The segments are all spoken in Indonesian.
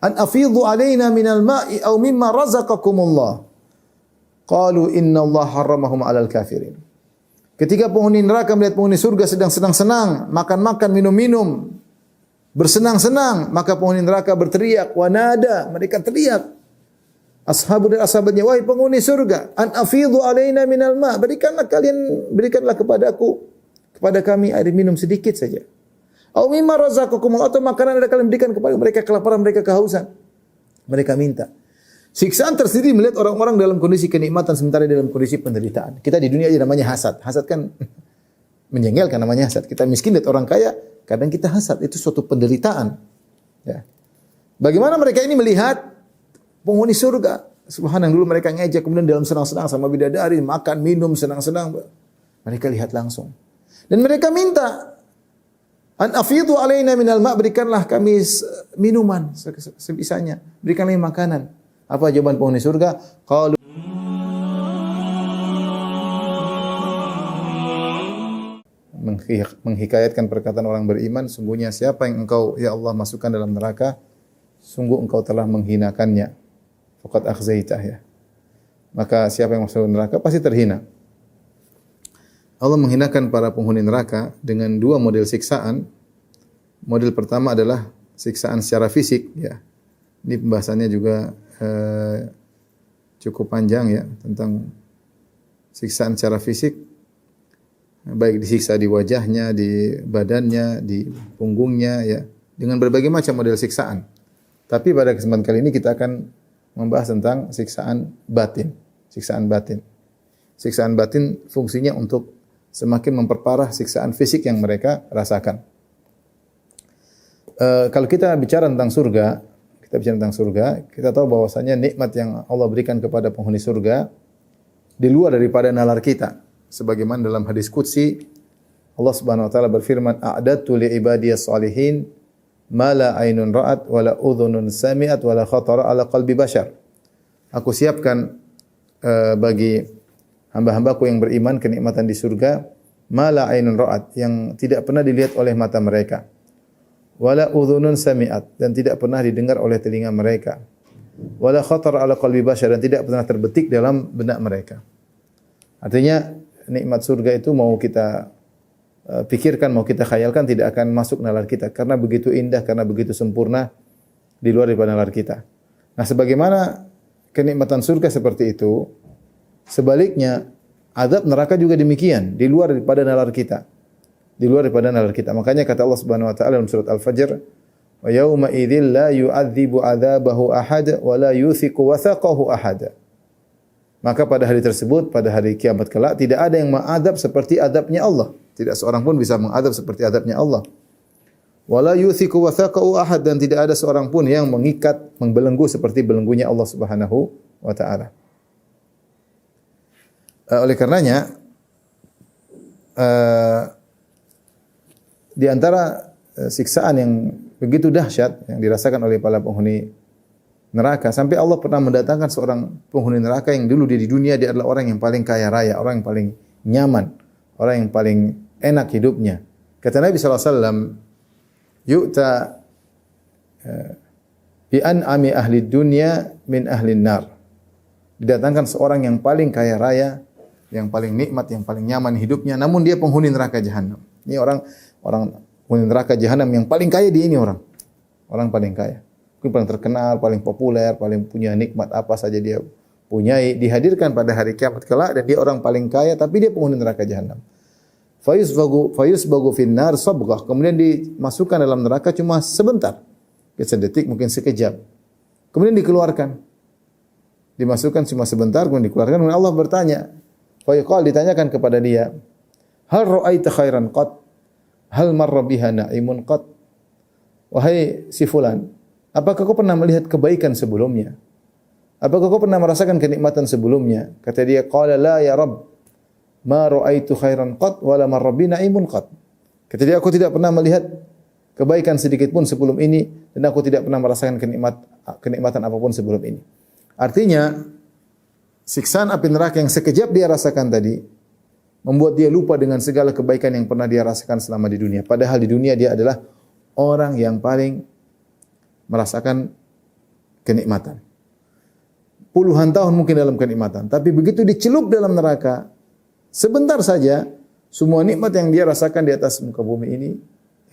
an afidhu alaina minal ma'i aw mimma razaqakumullah. Qalu innallaha harramahum 'alal kafirin. Ketika penghuni neraka melihat penghuni surga sedang senang-senang, makan-makan, minum-minum, bersenang-senang, maka penghuni neraka berteriak, wanada, mereka teriak. Ashabu dan ashabatnya, wahai penghuni surga, an afidhu alaina minal ma, berikanlah kepada kami air minum sedikit saja. Au mimma razaqakum, atau makanan yang kalian berikan kepada mereka, kelaparan mereka, kehausan. Mereka minta. Siksaan tersendiri melihat orang-orang dalam kondisi kenikmatan sementara dalam kondisi penderitaan. Kita di dunia aja namanya hasad. Hasad kan menjengkelkan, namanya hasad. Kita miskin lihat orang kaya, kadang kita hasad, itu suatu penderitaan. Ya. Bagaimana mereka ini melihat penghuni surga? Subhanallah, dulu mereka ngejek, kemudian dalam senang-senang sama bidadari, makan, minum, senang-senang. Mereka lihat langsung. Dan mereka minta, an afidhu alaina minal ma', berikanlah kami minuman sebisanya, berikanlah makanan. Apa jawaban penghuni surga? Qalu menghikayatkan perkataan orang beriman, sungguhnya siapa yang engkau ya Allah masukkan dalam neraka, sungguh engkau telah menghinakannya. Faqad akhzaitah, ya. Maka siapa yang masuk neraka pasti terhina. Allah menghinakan para penghuni neraka dengan dua model siksaan. Model pertama adalah siksaan secara fisik, ya. Ini pembahasannya juga cukup panjang, ya, tentang siksaan secara fisik. Baik disiksa di wajahnya, di badannya, di punggungnya, ya, dengan berbagai macam model siksaan. Tapi pada kesempatan kali ini kita akan membahas tentang siksaan batin. Siksaan batin. Siksaan batin fungsinya untuk semakin memperparah siksaan fisik yang mereka rasakan. Kalau kita bicara tentang surga, kita tahu bahwasanya nikmat yang Allah berikan kepada penghuni surga di luar daripada nalar kita. Sebagaimana dalam hadis qudsi, Allah Subhanahu wa taala berfirman, "A'dadtu li ibadiyas salihin ma la ainun ra'at wa la udhunun sami'at wa la khatara ala qalbi bashar." Aku siapkan bagi hamba-hambaku yang beriman kenikmatan di surga, ma la ainun ra'at, yang tidak pernah dilihat oleh mata mereka. Wa la udhunun sami'at, dan tidak pernah didengar oleh telinga mereka. Wa la khatara ala qalbi bashar, dan tidak pernah terbetik dalam benak mereka. Artinya nikmat surga itu mau kita pikirkan, mau kita khayalkan, tidak akan masuk nalar kita karena begitu indah, karena begitu sempurna di luar daripada nalar kita. Nah, sebagaimana kenikmatan surga seperti itu, sebaliknya azab neraka juga demikian, di luar daripada nalar kita. Di luar daripada nalar kita. Makanya kata Allah Subhanahu wa taala dalam surat Al-Fajr, "Wa yauma idzil la yu'adzibu 'adzabahu ahad wa la yuthiqu wathaqahu ahad." Maka pada hari tersebut, pada hari kiamat kelak, tidak ada yang mengadab seperti adabnya Allah. Tidak seorang pun bisa mengadab seperti adabnya Allah. Wala yuthiqu wathaqahu ahad, dan tidak ada seorang pun yang mengikat, membelenggu seperti belenggunya Allah Subhanahu wa taala. Oleh karenanya di antara siksaan yang begitu dahsyat yang dirasakan oleh para penghuni neraka, sampai Allah pernah mendatangkan seorang penghuni neraka yang dulu dia di dunia dia adalah orang yang paling kaya raya, orang yang paling nyaman, orang yang paling enak hidupnya. Kata Nabi SAW, yu'ta bi an'ami ahli dunya min ahli nar. Didatangkan seorang yang paling kaya raya, yang paling nikmat, yang paling nyaman hidupnya, namun dia penghuni neraka jahanam. Ini orang penghuni neraka jahanam yang paling kaya di ini orang paling kaya. Mungkin paling terkenal, paling populer, paling punya nikmat apa saja dia punyai, dihadirkan pada hari kiamat kelak dan dia orang paling kaya tapi dia penghuni neraka jahanam. Fayusbagu finnar sabghah, kemudian dimasukkan dalam neraka cuma sebentar. Sedetik, mungkin sekejap. Kemudian dikeluarkan. Dimasukkan cuma sebentar, kemudian dikeluarkan. Kemudian Allah bertanya, fayaqal, ditanyakan kepada dia, hal ra'aita khairan qat? Hal marra biha na'imun qat? Wahai si fulan, apakah kau pernah melihat kebaikan sebelumnya? Apakah kau pernah merasakan kenikmatan sebelumnya? Kata dia, qala la ya Rabb, ma ra'aitu khairan qat wala marra bi na'imun qat. Kata dia, aku tidak pernah melihat kebaikan sedikit pun sebelum ini dan aku tidak pernah merasakan kenikmatan apapun sebelum ini. Artinya, siksaan api neraka yang sekejap dia rasakan tadi membuat dia lupa dengan segala kebaikan yang pernah dia rasakan selama di dunia. Padahal di dunia dia adalah orang yang paling merasakan kenikmatan. Puluhan tahun mungkin dalam kenikmatan, tapi begitu dicelup dalam neraka, sebentar saja semua nikmat yang dia rasakan di atas muka bumi ini,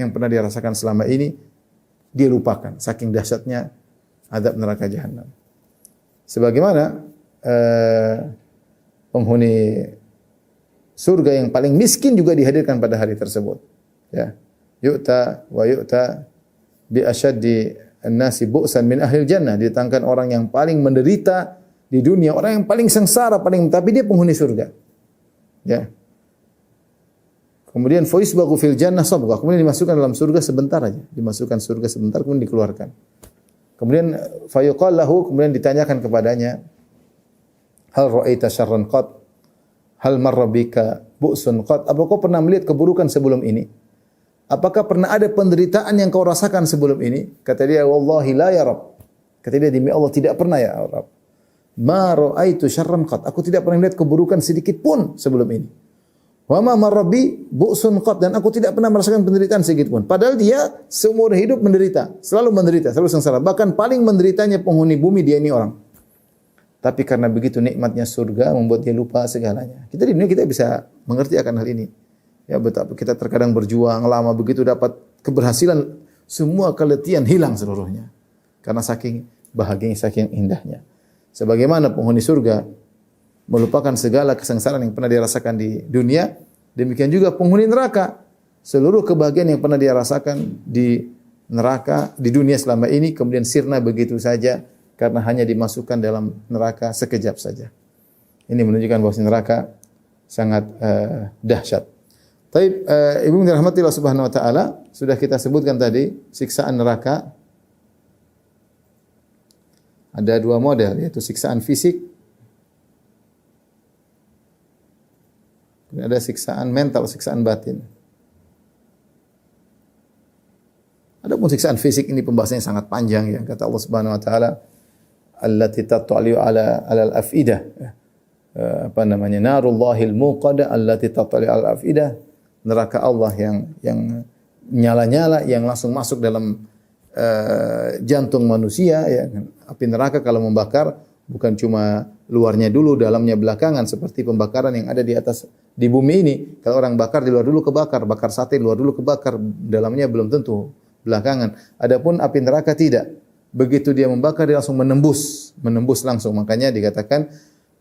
yang pernah dia rasakan selama ini, dia lupakan. Saking dahsyatnya azab neraka jahanam. Sebagaimana penghuni surga yang paling miskin juga dihadirkan pada hari tersebut. Ya, yu'ta wa yu'ta bi asyaddi an-nasi bu'san min ahli jannah, didatangkan orang yang paling menderita di dunia, orang yang paling sengsara, tapi dia penghuni surga. Ya. Kemudian faisbaghu fil jannah sabgha, kemudian dimasukkan dalam surga sebentar aja, dimasukkan surga sebentar kemudian dikeluarkan. Kemudian fayuqal lahu, kemudian ditanyakan kepadanya, hal ra'aita syarran qat? Hal marra bika bu'sun qat? Apa kau pernah melihat keburukan sebelum ini? Apakah pernah ada penderitaan yang kau rasakan sebelum ini? Kata dia, wallahi la ya Rabb. Kata dia, demi Allah tidak pernah ya Rabb. Ma ra'aitu syarran qat. Aku tidak pernah melihat keburukan sedikit pun sebelum ini. Wa ma marra bi bu'sun qat, dan aku tidak pernah merasakan penderitaan sedikit pun. Padahal dia seumur hidup menderita, selalu sengsara. Bahkan paling menderitanya penghuni bumi dia ini orang. Tapi karena begitu nikmatnya surga membuat dia lupa segalanya. Kita di dunia kita bisa mengerti akan hal ini. Ya, betapa kita terkadang berjuang lama, begitu dapat keberhasilan, semua keletihan hilang seluruhnya. Karena saking bahagianya, saking indahnya. Sebagaimana penghuni surga melupakan segala kesengsaraan yang pernah dia rasakan di dunia, demikian juga penghuni neraka. Seluruh kebahagiaan yang pernah dia rasakan di neraka, di dunia selama ini, kemudian sirna begitu saja, karena hanya dimasukkan dalam neraka sekejap saja. Ini menunjukkan bahwa neraka sangat dahsyat. Taib, Ibu dirahmati Allah Subhanahu wa taala, sudah kita sebutkan tadi siksaan neraka ada dua model, yaitu siksaan fisik dan ada siksaan mental, siksaan batin. Adapun siksaan fisik ini pembahasannya sangat panjang, ya. Kata Allah Subhanahu wa taala, allati tattali'u ala al-afidah. Narullahil muqada allati tattali'u ala al-afidah. Neraka Allah yang nyala-nyala, yang langsung masuk dalam jantung manusia, ya. Api neraka kalau membakar bukan cuma luarnya dulu, dalamnya belakangan, seperti pembakaran yang ada di bumi ini. Kalau orang bakar di luar dulu kebakar, bakar sate di luar dulu kebakar, dalamnya belum tentu belakangan. Adapun api neraka tidak. Begitu dia membakar dia langsung menembus langsung. Makanya dikatakan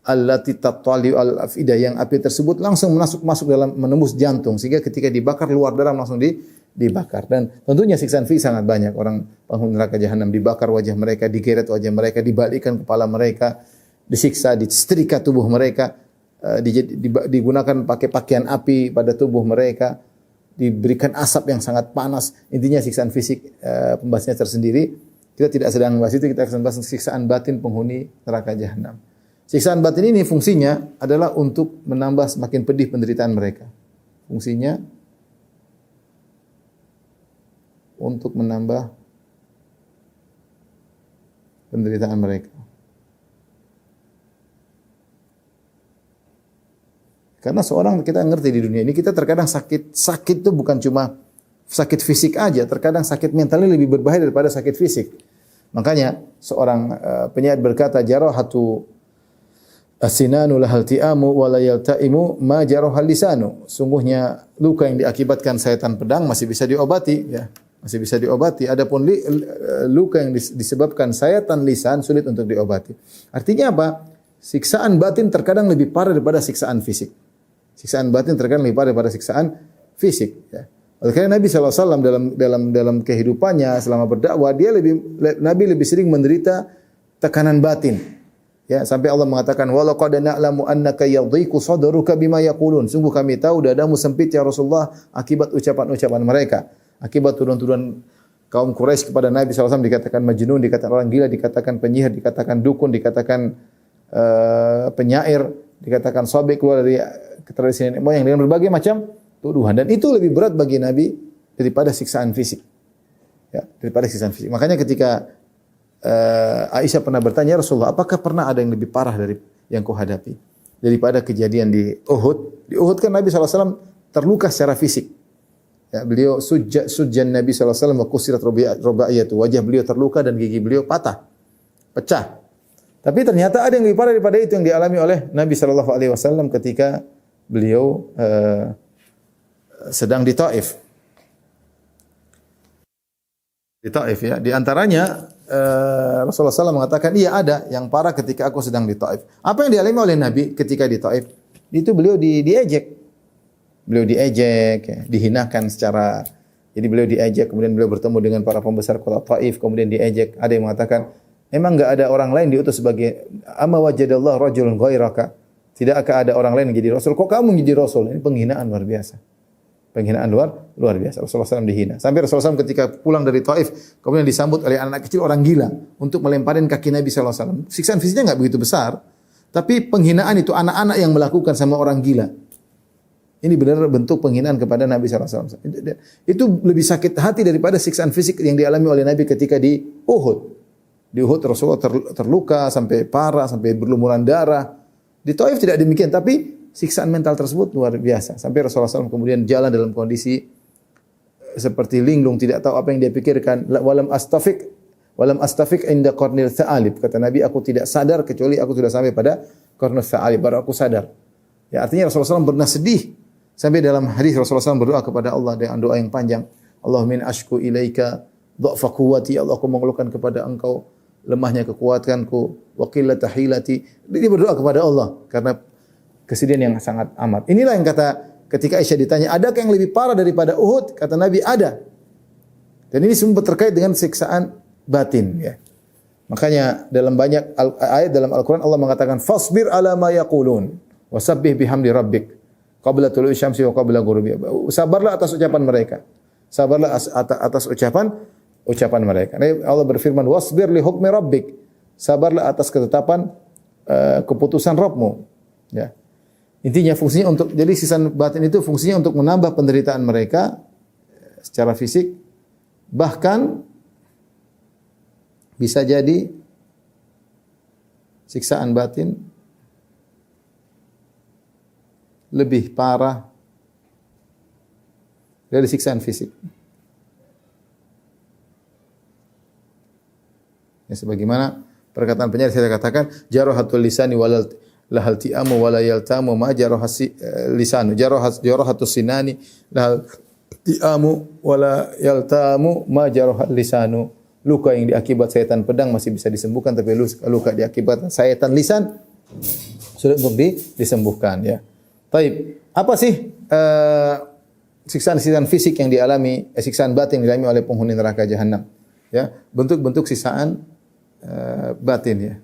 allati tattali'u al-afidah, yang api tersebut langsung masuk dalam, menembus jantung, sehingga ketika dibakar luar dalam langsung dibakar. Dan tentunya siksaan fisik sangat banyak. Orang penghuni neraka jahanam dibakar wajah mereka, digeret wajah mereka, dibalikkan kepala mereka, disiksa, disetrika tubuh mereka, digunakan pakai pakaian api pada tubuh mereka, diberikan asap yang sangat panas. Intinya siksaan fisik pembahasannya tersendiri. Kita tidak sedang membahas itu, kita akan bahas siksaan batin penghuni neraka jahanam. Siksaan batin ini fungsinya adalah untuk menambah semakin pedih penderitaan mereka. Fungsinya untuk menambah penderitaan mereka. Karena seorang, kita ngerti di dunia ini, kita terkadang sakit itu bukan cuma sakit fisik aja, terkadang sakit mentalnya lebih berbahaya daripada sakit fisik. Makanya seorang penyair berkata, jarahatu as-sinanu lahal ti'amu wa la yalta'imu ma jarahal lisanu. Sungguhnya luka yang diakibatkan sayatan pedang masih bisa diobati, ya. Masih bisa diobati. Adapun luka yang disebabkan sayatan lisan sulit untuk diobati. Artinya apa? Siksaan batin terkadang lebih parah daripada siksaan fisik. Siksaan batin terkadang lebih parah daripada siksaan fisik, ya. Oleh karena Nabi SAW dalam kehidupannya selama berdakwah, Nabi lebih sering menderita tekanan batin. Ya, sampai Allah mengatakan, wa laqad na'lamu annaka yadhiqu sadruka bima yaqulun. Sungguh kami tahu dadamu sempit ya Rasulullah akibat ucapan-ucapan mereka. Akibat tuduhan-tuduhan kaum Quraisy kepada Nabi SAW, dikatakan majnun, dikatakan orang gila, dikatakan penyihir, dikatakan dukun, dikatakan penyair, dikatakan sobek keluar dari tradisi nenek moyang, dengan berbagai macam tuduhan. Dan itu lebih berat bagi Nabi daripada siksaan fisik. Ya, daripada siksaan fisik. Makanya ketika Aisyah pernah bertanya, Rasulullah, apakah pernah ada yang lebih parah dari yang kau hadapi daripada kejadian di Uhud? Di Uhud kan Nabi SAW terluka secara fisik. Ya, beliau sujjan Nabi SAW wa kusirat rubaiyatu. Wajah beliau terluka dan gigi beliau patah. pecah. Tapi ternyata ada yang lebih parah daripada itu yang dialami oleh Nabi sallallahu alaihi wasallam ketika beliau sedang di Taif. Di Taif ya. Di antaranya Rasulullah SAW mengatakan, iya ada yang parah ketika aku sedang di Taif. Apa yang dialami oleh Nabi ketika di Taif? Itu beliau diejek. Beliau diejek, ya, dihinakan secara. Jadi beliau diejek, kemudian beliau bertemu dengan para pembesar kota Taif, kemudian diejek. Ada yang mengatakan, memang enggak ada orang lain diutus sebagai amma wajadallahu rajulun ghairaka. Tidakkah ada orang lain yang jadi rasul? Kok kamu menjadi rasul? Ini penghinaan luar biasa. Penghinaan luar biasa. Rasulullah SAW dihina. Sampai Rasulullah SAW ketika pulang dari Taif, kemudian disambut oleh anak kecil orang gila untuk melemparin kaki Nabi SAW. Siksaan fisiknya enggak begitu besar, tapi penghinaan itu anak-anak yang melakukan sama orang gila. Ini benar bentuk penghinaan kepada Nabi SAW. Itu lebih sakit hati daripada siksaan fisik yang dialami oleh Nabi ketika di Uhud. Di Uhud Rasulullah terluka sampai parah, sampai berlumuran darah. Di Taif tidak demikian, tapi siksaan mental tersebut luar biasa. Sampai Rasulullah SAW kemudian jalan dalam kondisi seperti linglung, tidak tahu apa yang dia pikirkan. Walam astafik inda qarnil tha'alib. Kata Nabi, aku tidak sadar kecuali aku sudah sampai pada qarnil tha'alib, baru aku sadar. Ya, artinya Rasulullah SAW pernah sedih. Sampai dalam hadis Rasulullah SAW berdoa kepada Allah dengan doa yang panjang. Allahumma in ashku ilaika dha'fa quwwati. Allah, aku mengeluhkan kepada Engkau lemahnya kekuatanku, wa qillata hilati. Dia berdoa kepada Allah karena kesedihan yang sangat amat. Inilah yang kata ketika Aisyah ditanya, adakah yang lebih parah daripada Uhud? Kata Nabi, ada. Dan ini semua terkait dengan siksaan batin. Ya. Makanya dalam banyak ayat dalam Al-Quran Allah mengatakan, fasbir ala ma yaqulun, wasabbih bihamdi rabbik, qabla tulu'i syamsi wa qabla ghurubi. Sabarlah atas ucapan mereka. Sabarlah atas ucapan mereka. Allah berfirman, wasbir li hukmi rabbik. Sabarlah atas ketetapan keputusan Rabbmu. Ya. Intinya fungsinya untuk, jadi siksaan batin itu fungsinya untuk menambah penderitaan mereka secara fisik, bahkan bisa jadi siksaan batin lebih parah dari siksaan fisik. Ya, sebagaimana perkataan penyair saya katakan, jarahatul lisani walal lahal ti'amu wala yaltamu ma jarahasi lisanu jarahatus sinani lahal ti'amu wala yaltamu ma jarahal lisanu. Luka yang diakibat sayatan pedang masih bisa disembuhkan, tapi luka diakibat sayatan lisan sulit untuk disembuhkan, ya. Taib, apa sih siksaan fisik yang dialami, siksaan batin yang dialami oleh penghuni neraka jahanam? Ya, bentuk-bentuk siksaan batin, ya.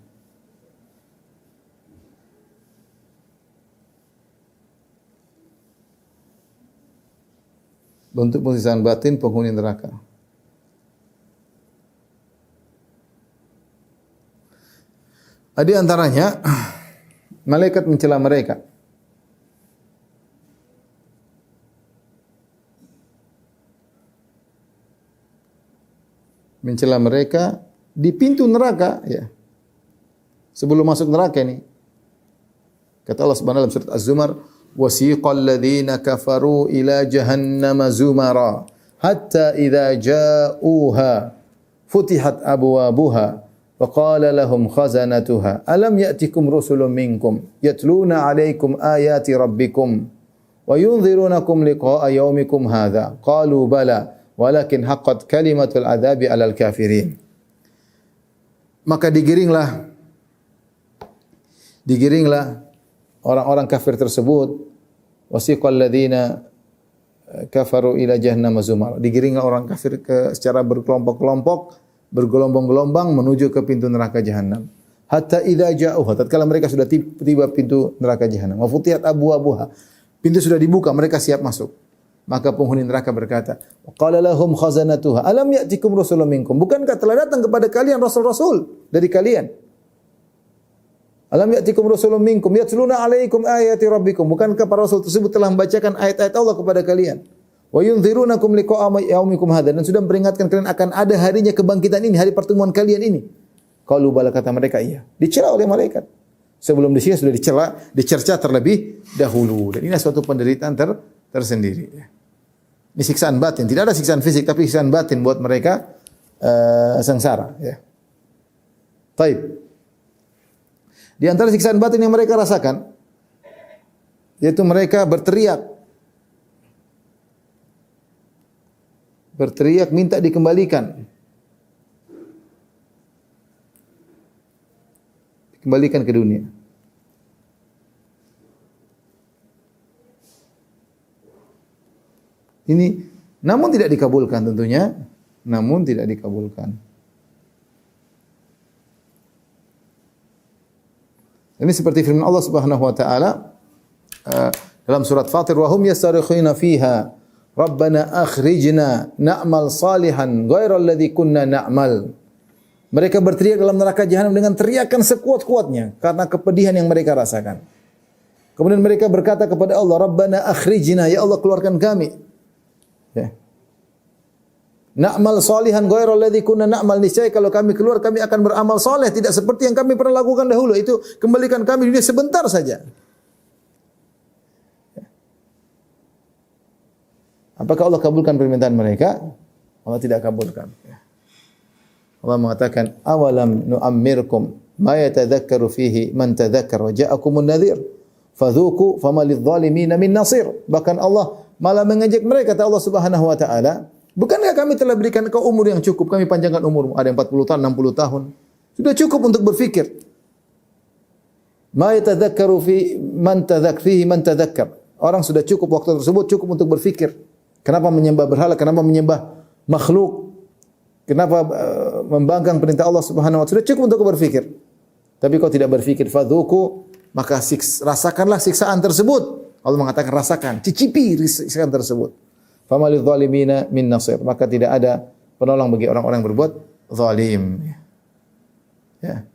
Bentuk siksaan batin penghuni neraka. Ada antaranya malaikat mencela mereka. Mencela mereka di pintu neraka, ya. Sebelum masuk neraka ini. Kata Allah Subhanahu wa taala dalam surat Az-Zumar, wasiqal ladzina kafaru ila jahannam zumara hatta idza ja'uha futihat abwabuha wa qala lahum khazanatuha alam ya'tikum rusulun minkum yatluna 'alaikum ayati rabbikum wa yunzirunakum liqa'a yaumikum hadza qalu bala walakin haqqat kalimatul adzabi 'alal kafirin. Maka digiringlah orang-orang kafir tersebut, wasiqal ladzina kafaru ila jahannam zumar. Digiringlah orang kafir secara berkelompok-kelompok, bergelombang-gelombang menuju ke pintu neraka jahanam. Hatta idza ja'uha, tatkala mereka sudah tiba pintu neraka jahanam, wa futihat abwabuha. Pintu sudah dibuka, mereka siap masuk. Maka penghuni neraka berkata, qala lahum khazanatuha alam ya'tikum rusulun minkum. Bukankah telah datang kepada kalian rasul-rasul dari kalian? Alam ya'tikum rusulun minkum yatluna 'alaikum ayati rabbikum. Bukankah para rasul tersebut telah membacakan ayat-ayat Allah kepada kalian? Wa yunzirunakum liqa'a yaumikum hadza, dan sudah memperingatkan kalian akan ada harinya kebangkitan ini, hari pertemuan kalian ini. Qalu bala, kata mereka iya. Dicela oleh malaikat. Sebelum disiksa sudah dicerca terlebih dahulu. Dan ini suatu penderitaan tersendiri. Ini siksaan batin, tidak ada siksaan fisik, tapi siksaan batin buat mereka sengsara. Ya. Taib. Di antara siksaan batin yang mereka rasakan, yaitu mereka berteriak. Berteriak minta dikembalikan. Dikembalikan ke dunia. Ini namun tidak dikabulkan tentunya, namun tidak dikabulkan. Ini seperti firman Allah Subhanahu wa taala dalam surat Fatir, wa hum yastarikhuna fiha Rabbana akhrijna na'mal salihan ghairal ladzi kunna na'mal. Mereka berteriak dalam neraka jahanam dengan teriakan sekuat-kuatnya karena kepedihan yang mereka rasakan. Kemudian mereka berkata kepada Allah, Rabbana akhrijna, ya Allah keluarkan kami. Ya. Na'mal salihan ghairal ladzi kunna na'mal, niscaya kalau kami keluar kami akan beramal saleh tidak seperti yang kami pernah lakukan dahulu. Itu kembalikan kami dunia sebentar saja. Apakah Allah kabulkan permintaan mereka? Allah tidak kabulkan. Allah mengatakan, awalam nu'ammirkum ma yatadzakkaru fihi man tadzakkar wa ja'akumun nadhir fadzuqu fama lidh-dhalimin min nasir. Bahkan Allah malah mengejek mereka, kata Allah Subhanahu wa taala, bukankah kami telah berikan kau umur yang cukup, kami panjangkan umurmu, ada yang 40 tahun, 60 tahun. Sudah cukup untuk berfikir. Ma yatadzakkaru fi man tadzakkar. Orang sudah cukup waktu tersebut, cukup untuk berfikir. Kenapa menyembah berhala? Kenapa menyembah makhluk? Kenapa membangkang perintah Allah Subhanahu wa taala? Sudah cukup untuk berfikir. Tapi kau tidak berfikir, fadzuqu, maka rasakanlah siksaan tersebut. Allah mengatakan rasakan, cicipi siksaan tersebut. Fama lidh-dhalimina min nasir, maka tidak ada penolong bagi orang-orang yang berbuat zalim. Ya.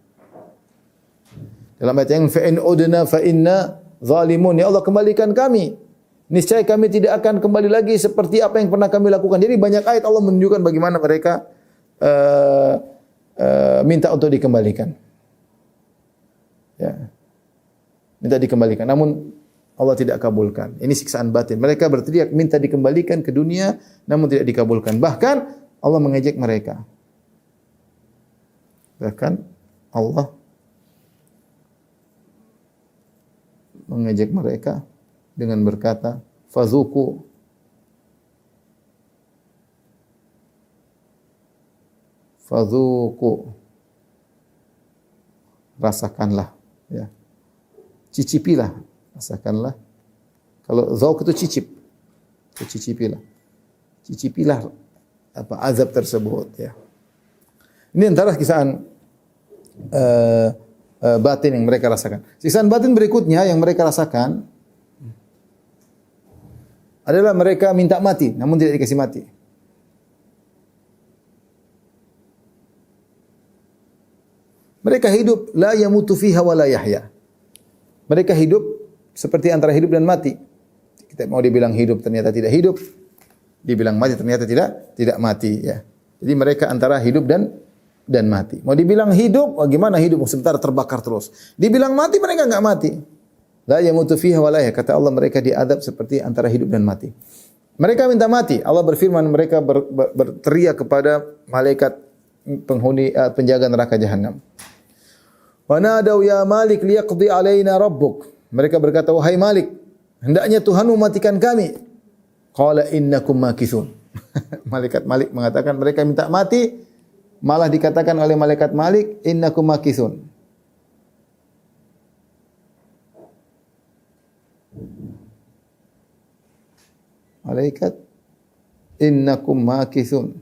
Dalam ayat yang fa in udna fa inna zalimun, ya Allah kembalikan kami. Niscaya kami tidak akan kembali lagi seperti apa yang pernah kami lakukan. Jadi banyak ayat Allah menunjukkan bagaimana mereka minta untuk dikembalikan. Ya. Minta dikembalikan. Namun Allah tidak kabulkan. Ini siksaan batin. Mereka berteriak minta dikembalikan ke dunia, namun tidak dikabulkan. Bahkan Allah mengejek mereka. Bahkan Allah mengejek mereka dengan berkata, fadzuqu, rasakanlah, ya. Cicipilah, rasakanlah. Kalau dzauq itu cicip. Itu cicipilah. Cicipilah apa azab tersebut, ya. Ini antara siksaan batin yang mereka rasakan. Siksaan batin berikutnya yang mereka rasakan adalah mereka minta mati, namun tidak dikasih mati. Mereka hidup la yamutu fiha wa la yahya. Mereka hidup seperti antara hidup dan mati. Kita mau dibilang hidup ternyata tidak hidup, dibilang mati ternyata tidak mati, ya. Jadi mereka antara hidup dan mati. Mau dibilang hidup, bagaimana hidup sebentar terbakar terus. Dibilang mati mereka enggak mati. La yamutu fiha wa la yahya, kata Allah mereka diadab seperti antara hidup dan mati. Mereka minta mati. Allah berfirman mereka berteriak kepada malaikat penghuni penjaga neraka jahanam. Wa nadau ya Malik liyaqdi alaina rabbuk. Mereka berkata, wahai Malik, hendaknya Tuhanmu matikan kami. Qala innakum makithun. Malaikat Malik mengatakan mereka minta mati, malah dikatakan oleh malaikat Malik, innakum makithun. Malaikat, innakum makithun.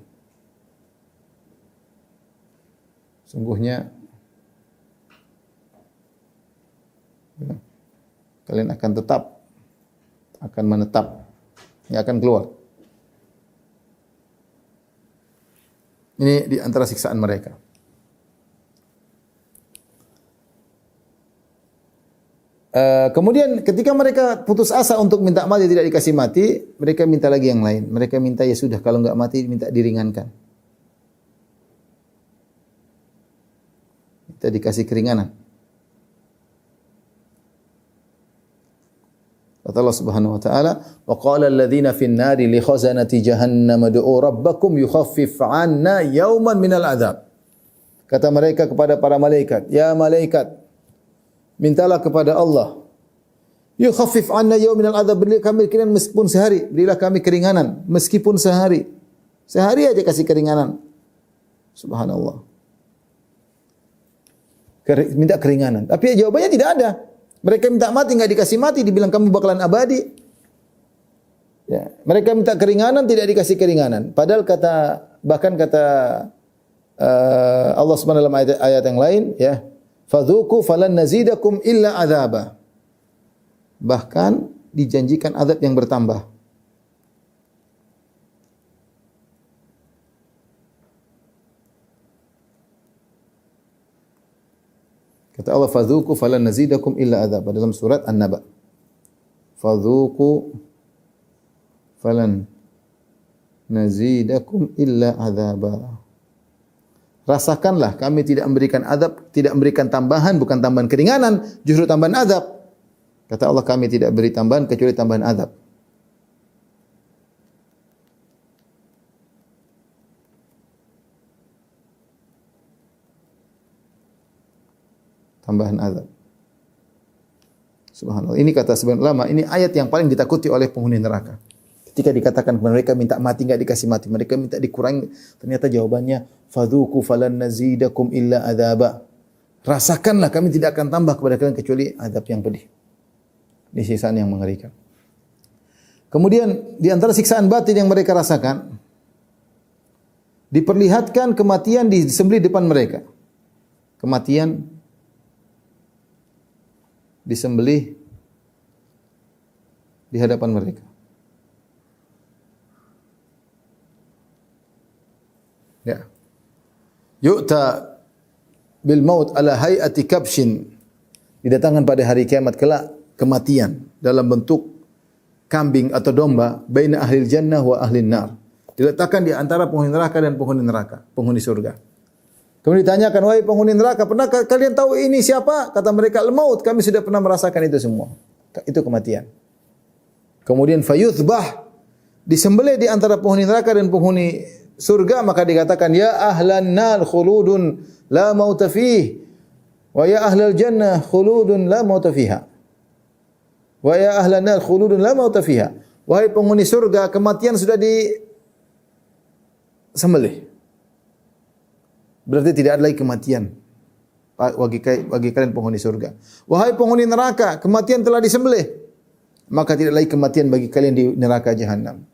Sungguhnya ya, kalian akan tetap, akan menetap, yang akan keluar. Ini di antara siksaan mereka. Kemudian ketika mereka putus asa untuk minta mati tidak dikasih mati, mereka minta lagi yang lain. Mereka minta ya sudah kalau enggak mati minta diringankan. Minta dikasih keringanan. Kata Allah Subhanahu wa taala, "Wa qala alladziina fin nari li khazanati jahannam ud'u rabbakum yukhaffif 'anna yawman minal 'adzab." Kata mereka kepada para malaikat, "Ya malaikat, mintalah kepada Allah, yukhaffif 'anna yawmin al-'adzab, berilah kami keringanan meskipun sehari, berilah kami keringanan meskipun sehari." Sehari aja kasih keringanan. Subhanallah. Minta keringanan. Tapi jawabannya tidak ada. Mereka minta mati, enggak dikasih mati, dibilang kamu bakalan abadi. Ya, mereka minta keringanan, tidak dikasih keringanan. Padahal bahkan kata Allah Subhanahu dalam ayat yang lain, ya, fadzuqu falan nazidakum illa adzaba. Bahkan dijanjikan azab yang bertambah. Kata Allah, fadzuqu falan nazidakum illa adzaba dalam surat An-Naba. Fadzuqu falan nazidakum illa adzaba. Rasakanlah, kami tidak memberikan azab, tidak memberikan tambahan, bukan tambahan keringanan, justru tambahan azab. Kata Allah, kami tidak beri tambahan kecuali tambahan azab. Tambahan azab. Subhanallah. Ini kata sebagian ulama, ini ayat yang paling ditakuti oleh penghuni neraka. Ketika dikatakan kepada mereka minta mati, enggak dikasih mati, mereka minta dikurangi, ternyata jawabannya fadzuqu falan nazidakum illa adzaba. Rasakanlah, kami tidak akan tambah kepada kalian kecuali azab yang pedih. Ini siksaan yang mengerikan. Kemudian di antara siksaan batin yang mereka rasakan, diperlihatkan kematian disembelih depan mereka. Kematian disembelih di hadapan mereka. Ya. Yu'ta bil maut ala hayati kabshin. Didatangkan pada hari kiamat kelak kematian dalam bentuk kambing atau domba, baina ahli jannah wa ahli nar. Diletakkan di antara penghuni neraka dan penghuni neraka, penghuni surga. Kemudian ditanyakan, wahai penghuni neraka, pernah kalian tahu ini siapa? Kata mereka, al-maut, kami sudah pernah merasakan itu semua. Itu kematian. Kemudian fayuthbah, disembelih di antara penghuni neraka dan penghuni surga, maka dikatakan, ya ahlan nar khuludun la mauta fih, wa ya ahlal jannah khuludun la mauta fiha. Wa ya ahlan nar khuludun la mauta fiha. Wahai penghuni surga, kematian sudah disembelih. Berarti tidak ada lagi kematian bagi kalian penghuni surga. Wahai penghuni neraka, kematian telah disembelih. Maka tidak lagi kematian bagi kalian di neraka jahanam.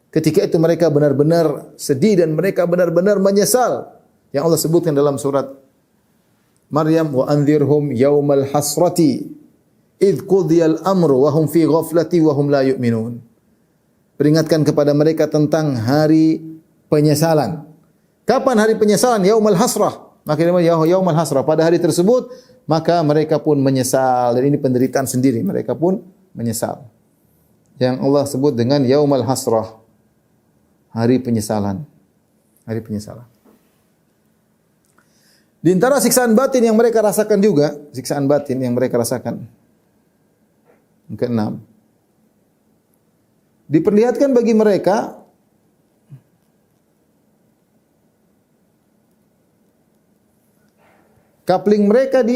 Ketika itu mereka benar-benar sedih dan mereka benar-benar menyesal. Yang Allah sebutkan dalam surat Maryam, wa anzirhum yaumal hasrati id qudiyal amru wa hum fi ghaflati wa hum la yu'minun. Peringatkan kepada mereka tentang hari penyesalan. Kapan hari penyesalan? Yaumul hasrah. Maka yaumul hasrah. Pada hari tersebut, maka mereka pun menyesal. Dan ini penderitaan sendiri. Mereka pun menyesal. Yang Allah sebut dengan yaumul hasrah. Hari penyesalan. Hari penyesalan. Di antara siksaan batin yang mereka rasakan juga, siksaan batin yang mereka rasakan. Yang keenam. Diperlihatkan bagi mereka kapling mereka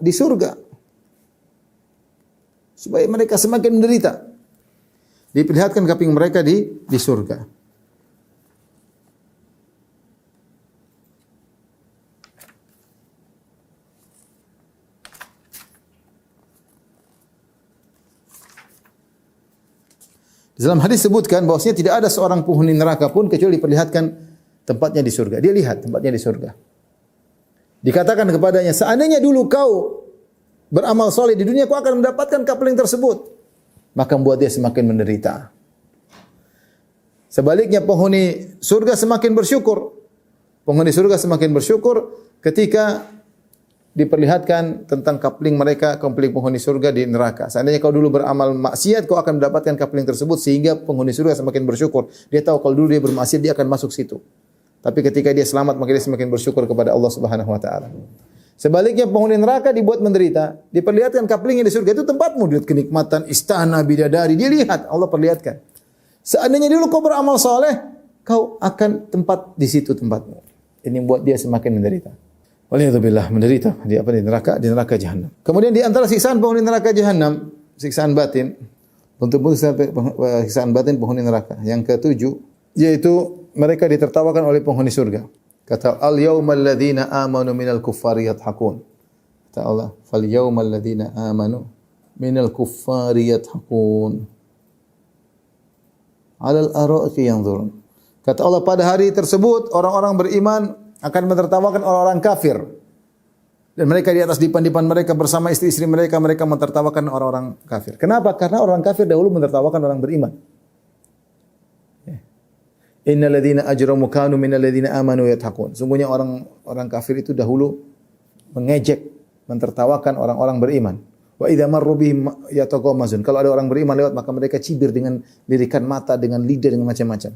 di surga. Supaya mereka semakin menderita. Diperlihatkan kapling mereka di surga. Di dalam hadis sebutkan bahwasanya tidak ada seorang penghuni neraka pun kecuali diperlihatkan tempatnya di surga. Dia lihat tempatnya di surga. Dikatakan kepadanya, seandainya dulu kau beramal soleh di dunia, kau akan mendapatkan kapling tersebut. Maka membuat dia semakin menderita. Sebaliknya penghuni surga semakin bersyukur. Penghuni surga semakin bersyukur ketika diperlihatkan tentang kapling mereka, kapling penghuni surga di neraka. Seandainya kau dulu beramal maksiat, kau akan mendapatkan kapling tersebut sehingga penghuni surga semakin bersyukur. Dia tahu kalau dulu dia bermaksiat, dia akan masuk situ. Tapi ketika dia selamat, maka dia semakin bersyukur kepada Allah Subhanahu wa taala. Sebaliknya penghuni neraka dibuat menderita, diperlihatkan kaplingnya di surga, itu tempatmu, lihat kenikmatan istana bidadari, dia lihat, Allah perlihatkan. Seandainya dulu kau beramal saleh, kau akan tempat di situ tempatmu. Ini membuat dia semakin menderita. Waliyadzubillah, menderita di neraka jahanam. Kemudian di antara siksaan penghuni neraka jahanam, siksaan batin, siksaan batin penghuni neraka. Yang ketujuh yaitu mereka ditertawakan oleh penghuni surga. Kata al-yaumal ladzina amanu minal kuffari yadhakun. Kata Allah, fal yaumal ladzina amanu minal kuffari yadhakun. 'Alal ara'iki yanzurun. Kata Allah, pada hari tersebut orang-orang beriman akan mentertawakan orang-orang kafir. Dan mereka di atas dipan-dipan mereka bersama istri-istri mereka, mereka mentertawakan orang-orang kafir. Kenapa? Karena orang kafir dahulu mentertawakan orang beriman. Innal ladzina ajramu kanu minal ladzina amanu yadhakun. Sungguhnya orang kafir itu dahulu mengejek, mentertawakan orang-orang beriman. Wa idza marru bihim yataghamazun. Kalau ada orang beriman lewat maka mereka cibir dengan lirikan mata, dengan lidah, dengan macam-macam.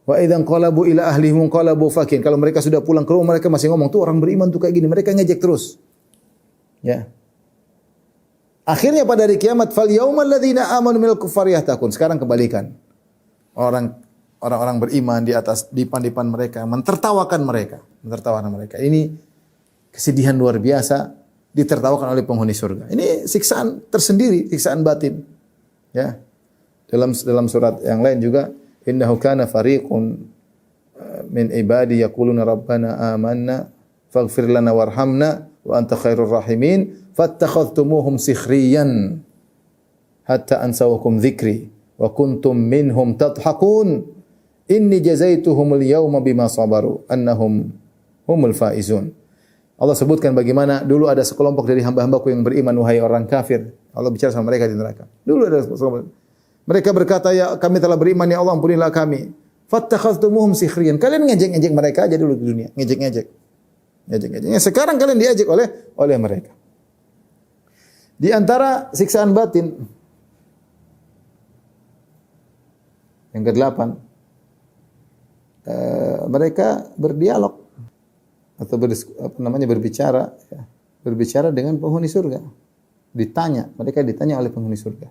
Wa idza qalabu ila ahlihim qalabu fakin. Kalau mereka sudah pulang ke rumah mereka masih ngomong tuh orang beriman tuh kayak gini, mereka ngejek terus. Ya. Akhirnya pada hari kiamat fal yaumal ladzina amanu minal kuffari yahtakun. Sekarang kebalikan. Orang-orang beriman di atas dipan-dipan mereka mentertawakan mereka. Ini kesedihan luar biasa ditertawakan oleh penghuni surga. Ini siksaan tersendiri, siksaan batin. Ya. Dalam surat yang lain juga innahu kana fariqun min ibadi yaquluna rabbana amanna faghfir lana warhamna wa anta khairur rahimin fattakhadhtumuhum sikhriyan hatta ansawkum dzikri wa kuntum minhum tadhakun inni jazaituhumul yawma bima sabaru annahum humul faizun. Allah sebutkan bagaimana dulu ada sekelompok dari hamba-hambaku yang beriman, wahai orang kafir. Allah bicara sama mereka di neraka. Dulu ada sekelompok. Mereka berkata, ya kami telah beriman, ya Allah ampunilah kami. Fattakhadhtumuhum sikhriyan. Kalian ngejek-ngejek mereka aja dulu di dunia. Ngejek-ngejek. Sekarang kalian diajak oleh mereka. Di antara siksaan batin yang ke-8, mereka berdialog atau berbicara, ya. Berbicara dengan penghuni surga. Mereka ditanya oleh penghuni surga.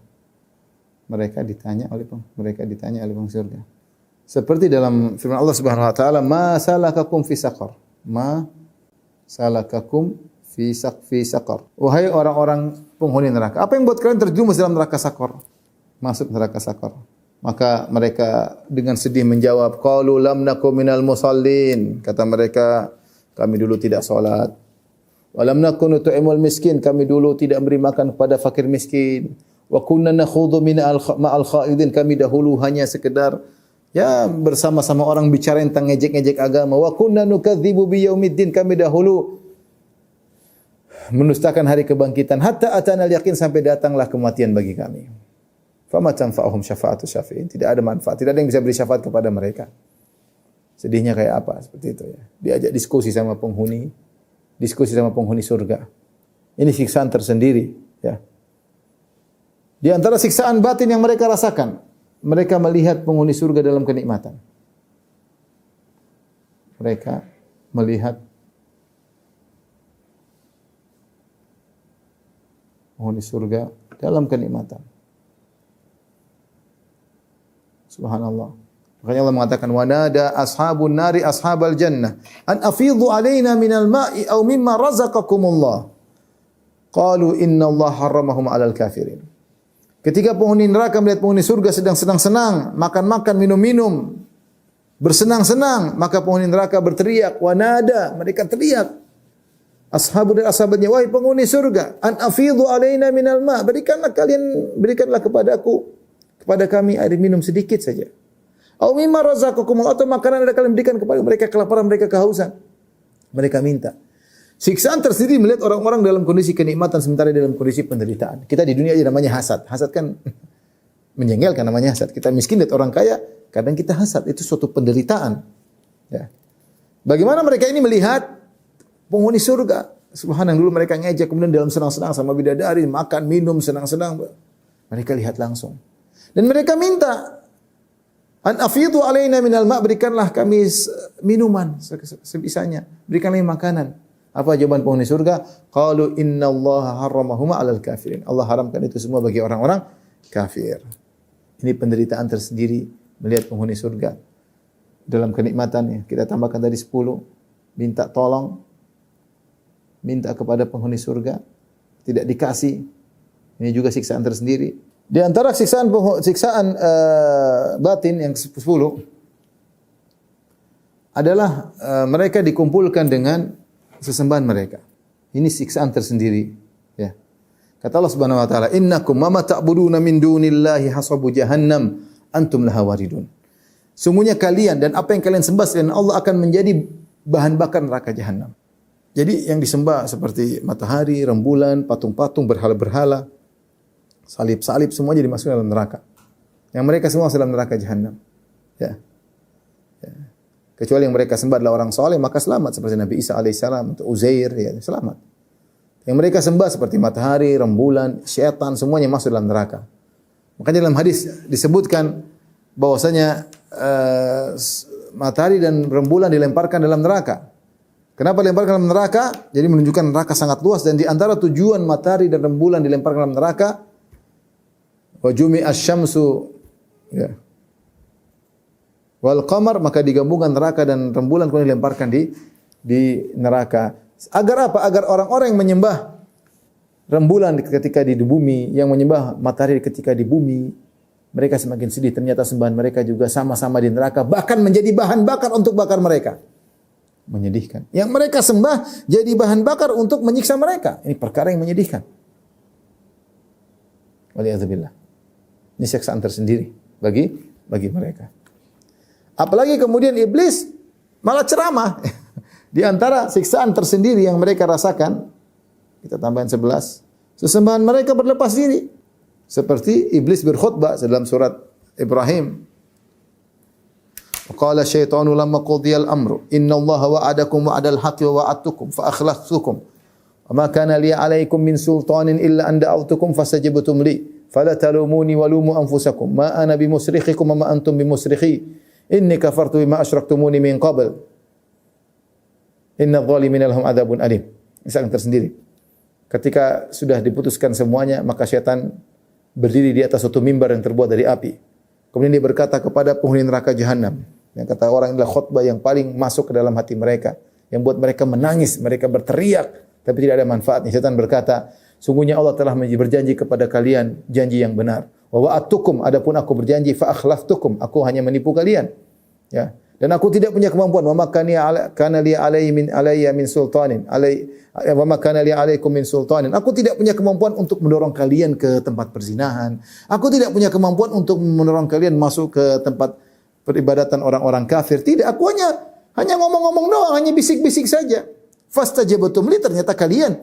Mereka ditanya oleh penghuni surga. Seperti dalam firman Allah Subhanahu wa taala, "Ma salakakum fi saqar?" Ma salakakum fi saqar. Wahai orang-orang penghuni neraka, apa yang buat kalian terjerumus dalam neraka Saqar? Masuk neraka Saqar. Maka mereka dengan sedih menjawab, qalu lam nakum minal musallin. Kata mereka, kami dulu tidak salat. Wa lam nakun nut'imul miskin, kami dulu tidak memberi makan kepada fakir miskin. Wa kunna nakhudhu ma'al khaidin, kami dahulu hanya sekedar bersama-sama orang bicara tentang ngejek-ngejek agama. Wa kunna nukadzibu biyaumiddin, kami dahulu mendustakan hari kebangkitan. Hatta atana al-yaqin, sampai datanglah kematian bagi kami. Fama tanfa'uhum syafa'atu syafi'in, tidak ada manfaat, tidak ada yang bisa beri syafaat kepada mereka. Sedihnya kayak apa? Seperti itu ya. Diajak diskusi sama penghuni surga. Ini siksaan tersendiri, ya. Di antara siksaan batin yang mereka rasakan, mereka melihat penghuni surga dalam kenikmatan. Mereka melihat penghuni surga dalam kenikmatan. Subhanallah. Makanya Allah mengatakan, wa nada ashabun nari ashabal jannah an afidhu alaina minal ma'i aw mimma razaqakumullah. Qalu innallaha harramahum 'alal kafirin. Ketika penghuni neraka melihat penghuni surga sedang senang-senang, makan-makan, minum-minum, bersenang-senang, maka penghuni neraka berteriak, wa nada, mereka teriak. Ashabun dan ashabatnya, wahai penghuni surga, an afidhu alaina minal ma', berikanlah kepada kami air minum sedikit saja. Au mimma razaqakum, atau makanan yang kalian berikan kepada mereka, kelaparan, mereka kehausan. Mereka minta. Siksaan tersendiri melihat orang-orang dalam kondisi kenikmatan sementara dalam kondisi penderitaan. Kita di dunia aja namanya hasad. Hasad kan menjengkelkan, namanya hasad. Kita miskin lihat orang kaya, kadang kita hasad. Itu suatu penderitaan. Ya. Bagaimana mereka ini melihat penghuni surga? Subhanallah, dulu mereka ngejek, kemudian dalam senang-senang sama bidadari, makan, minum, senang-senang. Mereka lihat langsung. Dan mereka minta, an afidhu alaina minal ma', berikanlah kami minuman sebisanya, berikanlah makanan. Apa jawaban penghuni surga? Qalu innallaha harramahuma 'alal kafirin. Allah haramkan itu semua bagi orang-orang kafir. Ini penderitaan tersendiri melihat penghuni surga dalam kenikmatannya. Kita tambahkan tadi 10. Minta tolong, minta kepada penghuni surga, tidak dikasih. Ini juga siksaan tersendiri. Di antara siksaan batin yang 10 adalah mereka dikumpulkan dengan sesembahan mereka. Ini siksaan tersendiri, ya. Kata Allah Subhanahu wa taala, "Innakum ma ta'buduna min dunillahi hasabu jahannam antum laha waridun." Sungguhnya kalian dan apa yang kalian sembah selain Allah akan menjadi bahan bakar neraka jahanam. Jadi yang disembah seperti matahari, rembulan, patung-patung, berhala-berhala, salib-salib semuanya dimasukkan dalam neraka. Yang mereka semua dalam neraka jahanam. Ya. Ya. Kecuali yang mereka sembah adalah orang soleh, maka selamat seperti Nabi Isa alaihissalam atau Uzair, ya, selamat. Yang mereka sembah seperti matahari, rembulan, syaitan, semuanya masuk dalam neraka. Makanya dalam hadis disebutkan bahwasanya matahari dan rembulan dilemparkan dalam neraka. Kenapa dilemparkan dalam neraka? Jadi menunjukkan neraka sangat luas, dan di antara tujuan matahari dan rembulan dilemparkan dalam neraka, wa jumi'asy syamsu, ya, wal qamar, maka digabungkan neraka dan rembulan kemudian dilemparkan di neraka. Agar apa? Agar orang-orang yang menyembah rembulan ketika di bumi, yang menyembah matahari ketika di bumi, mereka semakin sedih. Ternyata sembahan mereka juga sama-sama di neraka, bahkan menjadi bahan bakar untuk bakar mereka. Menyedihkan. Yang mereka sembah jadi bahan bakar untuk menyiksa mereka. Ini perkara yang menyedihkan. Waliyadzubillah. Ini siksaan tersendiri bagi mereka. Apalagi kemudian iblis malah ceramah. Di antara siksaan tersendiri yang mereka rasakan, kita tambahin 11, sesembahan mereka berlepas diri. Seperti iblis berkhutbah dalam surat Ibrahim. Qala syaitanu lamma qudiyal amru innallaha wa'adakum wa'dal haqqi wa wa'adtukum fa akhlaftukum wa ma kana li 'alaykum min sultanin illa an da'awtukum fastajabtum li fala talumuni wa lumu anfusakum ma ana bimusrikhikum wa ma antum bimusrikhi inni kafartu bima asyraktumuni min qabl innadh dhalimina lahum adzabun alim. Misalnya tersendiri. Ketika sudah diputuskan semuanya, maka syaitan berdiri di atas suatu mimbar yang terbuat dari api. Kemudian dia berkata kepada penghuni neraka jahanam. Yang kata orang adalah khutbah yang paling masuk ke dalam hati mereka, yang buat mereka menangis, mereka berteriak, tapi tidak ada manfaatnya. Syaitan berkata, sungguhnya Allah telah berjanji kepada kalian janji yang benar. Wa wa'adtukum, adapun aku berjanji fa akhlaftukum, aku hanya menipu kalian. Ya. Dan aku tidak punya kemampuan. Wa makani kana li alayya min sultanin. Wa makana li alaykum min sultanin. Aku tidak punya kemampuan untuk mendorong kalian ke tempat perzinahan. Aku tidak punya kemampuan untuk mendorong kalian masuk ke tempat peribadatan orang-orang kafir. Tidak, aku hanya ngomong-ngomong doang, hanya bisik-bisik saja. Fastajabtum li, ternyata kalian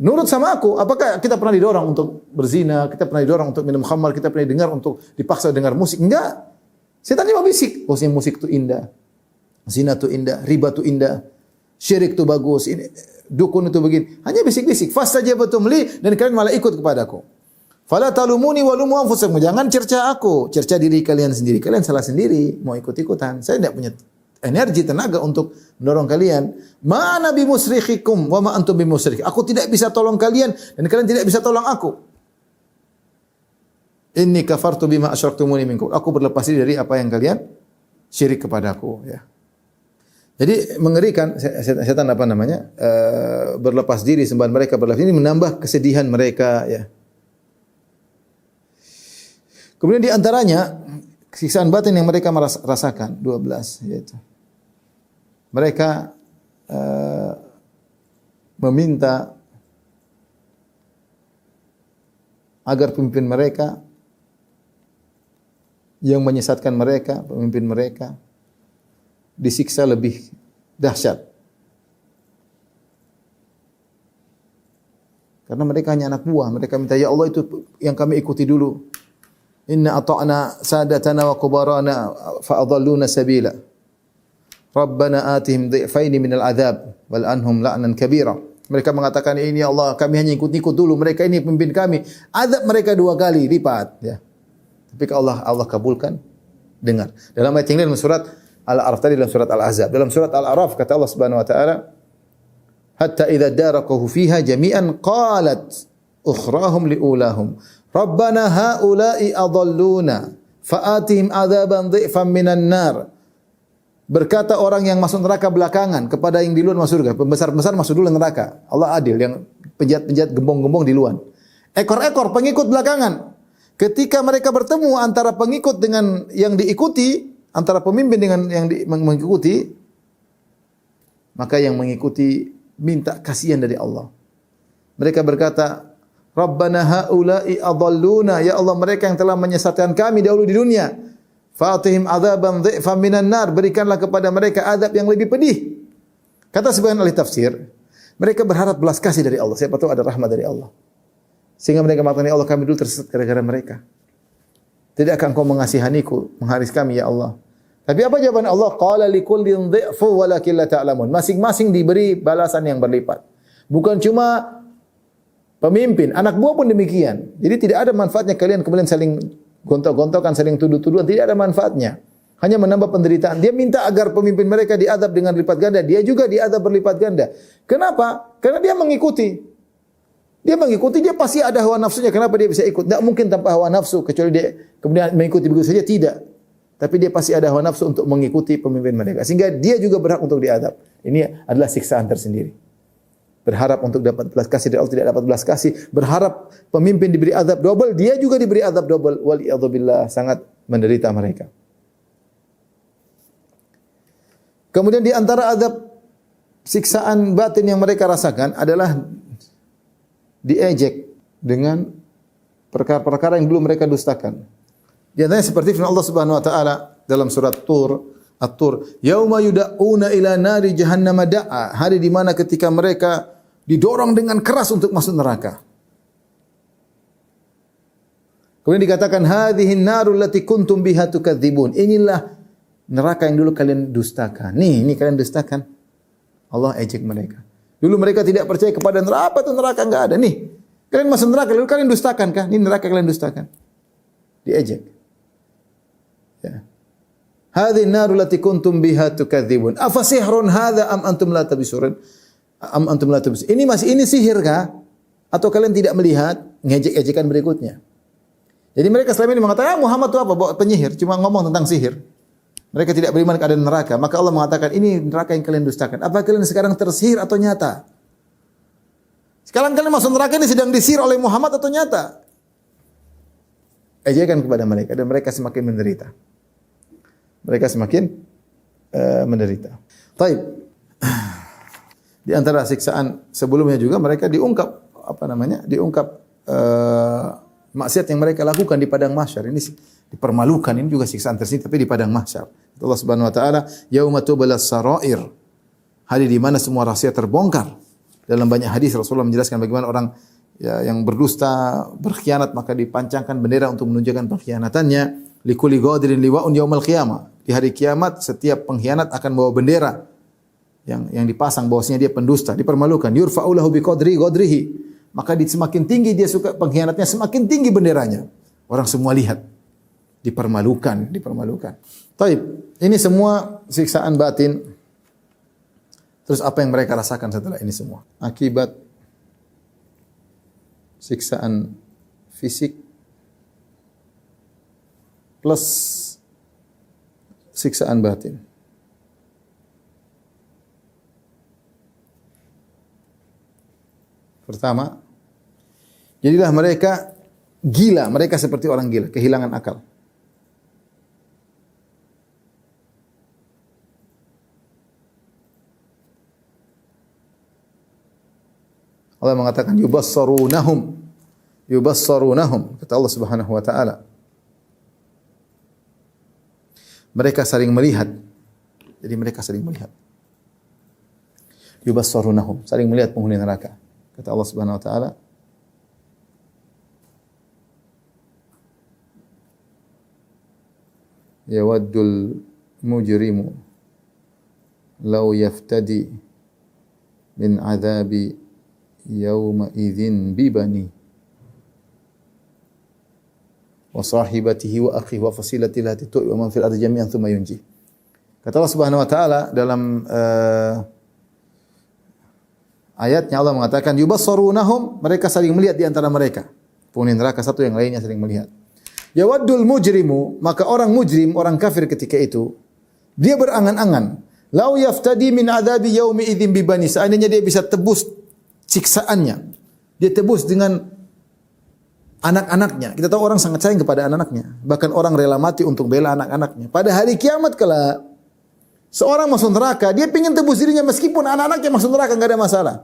nurut sama aku. Apakah kita pernah didorong untuk berzina? Kita pernah didorong untuk minum khamar? Kita pernah dengar untuk dipaksa dengar musik? Enggak. Setan cuma bisik. Oh, musik itu indah. Zina itu indah, riba itu indah, syirik itu bagus, ini dukun itu begini. Hanya bisik-bisik. Fastajabtum li, dan kalian malah ikut kepadaku. Fala talumuni wa lumu anfusakum. Jangan cerca aku, cerca diri kalian sendiri. Kalian salah sendiri, mau ikut-ikutan. Saya tidak punya energi, tenaga untuk mendorong kalian. Ma ana bimusrikhikum wa ma antum bimusrikhi. Aku tidak bisa tolong kalian dan kalian tidak bisa tolong aku. Inni kafartu bima asyraktumuni min qabl. Aku berlepas diri dari apa yang kalian syirik kepadaku, ya. Jadi mengerikan setan apa namanya? Berlepas diri, sembahan mereka berlepas diri menambah kesedihan mereka, ya. Kemudian di antaranya siksaan batin yang mereka rasakan 12, yaitu mereka meminta agar pemimpin mereka yang menyesatkan mereka, pemimpin mereka disiksa lebih dahsyat. Karena mereka hanya anak buah, mereka minta, ya Allah, itu yang kami ikuti dulu. Inna ata'na sadatana wa kubarana fa adalluna sabila. Rabbana atihim dhi'faini minal adzab wal anhum la'nan kabira. Mereka mengatakan, ini ya Allah, kami hanya ikut-ikut dulu, mereka ini pemimpin kami. Azab mereka 2 kali lipat, ya. Tapi Allah kabulkan, dengar. Dalam ayat yang lain, dalam surat Al-A'raf tadi, dalam surat Al-Ahzab. Dalam surat Al-A'raf kata Allah Subhanahu wa taala, hatta idza darakahu fiha jami'an qalat ukhrahum liulahum rabbana haula'i adalluna fa'atihim adzaban dhi'fan minan nar. Berkata orang yang masuk neraka belakangan kepada yang di luar masuk surga. Pembesar-pembesar masuk dulu neraka. Allah adil, yang penjahat-penjahat gembong-gembong di luar. Ekor-ekor pengikut belakangan. Ketika mereka bertemu antara pengikut dengan yang diikuti, antara pemimpin dengan yang mengikuti, maka yang mengikuti minta kasihan dari Allah. Mereka berkata, Rabbana haula'i adalluna, ya Allah mereka yang telah menyesatkan kami dahulu di dunia. Fatihim adzaban dhi'fan minan nar, berikanlah kepada mereka azab yang lebih pedih. Kata sebagian ahli tafsir, mereka berharap belas kasih dari Allah. Siapa tahu ada rahmat dari Allah. Sehingga mereka mengatakan, ya Allah kami dulu tersesat gara-gara mereka. Tidakkah Engkau mengasihaniku, mengharis kami ya Allah? Tapi apa jawaban Allah? Qala likullin dhi'fu walakin la ta'lamun. Masing-masing diberi balasan yang berlipat. Bukan cuma pemimpin, anak buah pun demikian. Jadi tidak ada manfaatnya kalian kemudian saling gontok-gontokan, saling tuduh-tuduhan, tidak ada manfaatnya. Hanya menambah penderitaan. Dia minta agar pemimpin mereka diadab dengan lipat ganda, dia juga diadab berlipat ganda. Kenapa? Karena dia mengikuti. Dia mengikuti, dia pasti ada hawa nafsunya. Kenapa dia bisa ikut? Tidak mungkin tanpa hawa nafsu, kecuali dia kemudian mengikuti begitu saja, tidak. Tapi dia pasti ada hawa nafsu untuk mengikuti pemimpin mereka. Sehingga dia juga berhak untuk diadab. Ini adalah siksaan tersendiri. Berharap untuk dapat belas kasih dari Allah, tidak dapat belas kasih. Berharap pemimpin diberi azab double, dia juga diberi azab double. Waliyadzubillah, sangat menderita mereka. Kemudian di antara azab siksaan batin yang mereka rasakan adalah diejek dengan perkara-perkara yang dulu mereka dustakan. Di antaranya seperti firman Allah Subhanahu wa taala dalam surat At-Tur, yauma yud'auna ila nari jahannam da'a, hari di mana ketika mereka didorong dengan keras untuk masuk neraka. Kemudian dikatakan hadhihin narul lati kuntum biha tukadzibun. Inilah neraka yang dulu kalian dustakan. Ini kalian dustakan. Allah ejek mereka. Dulu mereka tidak percaya kepada neraka. Apa itu neraka? Enggak ada. Nih, kalian masuk neraka, lalu kalian dustakan kah? Ini neraka kalian dustakan. Diejek. Ya. Hadhihin narul lati kuntum biha tukadzibun. Afa sihrun hadza am antum la tabsurun? Ini sihir kah? Atau kalian tidak melihat ngejek-ejekan berikutnya? Jadi mereka selama ini mengatakan, Muhammad itu apa? Bawa penyihir, cuma ngomong tentang sihir. Mereka tidak beriman keadaan neraka. Maka Allah mengatakan, ini neraka yang kalian dustakan. Apa kalian sekarang tersihir atau nyata? Sekarang kalian masuk neraka ini sedang disihir oleh Muhammad atau nyata? Ejekan kepada mereka dan mereka semakin menderita. Mereka semakin menderita. Taib. Di antara siksaan sebelumnya juga mereka diungkap maksiat yang mereka lakukan di padang mahsyar. Ini dipermalukan, ini juga siksaan tersendiri tapi di padang mahsyar. Allah Subhanahu wa taala, yauma tubalas sarair. Hari di mana semua rahasia terbongkar. Dalam banyak hadis Rasulullah menjelaskan bagaimana orang yang berdusta, berkhianat maka dipancangkan bendera untuk menunjukkan pengkhianatannya. Likulli ghadirin liwa'un yaumal qiyamah. Di hari kiamat setiap pengkhianat akan bawa bendera yang dipasang bahwasanya dia pendusta, dipermalukan. Yurfa'u lahu biqadrihi. Maka semakin tinggi dia suka pengkhianatnya, semakin tinggi benderanya. Orang semua lihat. Dipermalukan. Taib. Ini semua siksaan batin. Terus apa yang mereka rasakan setelah ini semua? Akibat siksaan fisik plus siksaan batin. Pertama, jadilah mereka gila, mereka seperti orang gila, kehilangan akal. Allah mengatakan yubassarunahum, kata Allah Subhanahu wa taala. Mereka saling melihat. Jadi mereka saling melihat. Yubassarunahum, saling melihat penghuni neraka. Kata Allah Subhanahu wa taala, yawaddul mujrimu law yaftadi min adzabi yawma idzin bibani wa sahibatihi wa akhihi wa fasilatihi allati tu'i wa man fil ardi jami'an thumma yunji. Kata Allah Subhanahu wa taala dalam ayatnya Allah mengatakan yubassarunahum, mereka saling melihat di antara mereka. Penghuni neraka satu yang lainnya saling melihat. Yawaddul mujrimu, maka orang mujrim, orang kafir ketika itu, dia berangan-angan, lau yaftadi min adzabi yaumi idzin bi bani, seandainya dia bisa tebus siksaannya. Dia tebus dengan anak-anaknya. Kita tahu orang sangat sayang kepada anak-anaknya. Bahkan orang rela mati untuk bela anak-anaknya. Pada hari kiamat kelak, seorang masuk neraka, dia ingin tebus dirinya meskipun anak-anaknya masuk neraka, enggak ada masalah.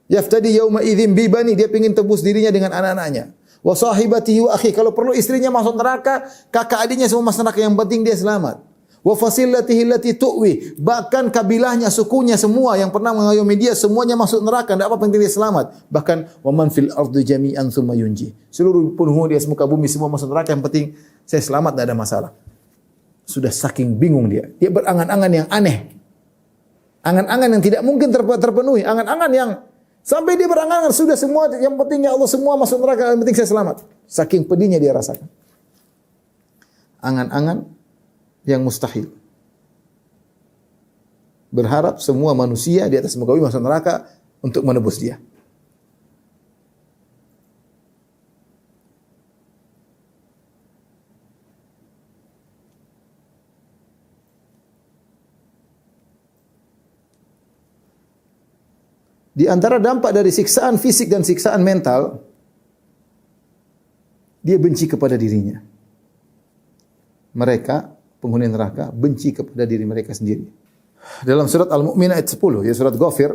Yaftadi yauma idzin bi bani, dia ingin tebus dirinya dengan anak-anaknya. Wa sahibatihi wa akhi, kalau perlu istrinya masuk neraka, kakak adiknya semua masuk neraka, yang penting dia selamat. Wa fasilatihi allati tu'wi, bahkan kabilahnya, sukunya semua yang pernah mengayomi dia semuanya masuk neraka, enggak apa-apa, penting dia selamat. Bahkan wa man fil ardi jami'an tsumma yunji, seluruh penghuni di muka bumi semua masuk neraka, yang penting saya selamat, enggak ada masalah. Sudah saking bingung dia berangan-angan yang aneh. Angan-angan yang tidak mungkin terpenuhi, angan-angan yang sampai dia berangan-angan, sudah semua, yang penting ya Allah semua masuk neraka, yang penting saya selamat. Saking pedihnya dia rasakan. Angan-angan yang mustahil. Berharap semua manusia di atas muka bumi masuk neraka untuk menebus dia. Di antara dampak dari siksaan fisik dan siksaan mental, dia benci kepada dirinya. Mereka, penghuni neraka, benci kepada diri mereka sendiri. Dalam surat Al-Mu'min ayat 10, ya surat Ghafir,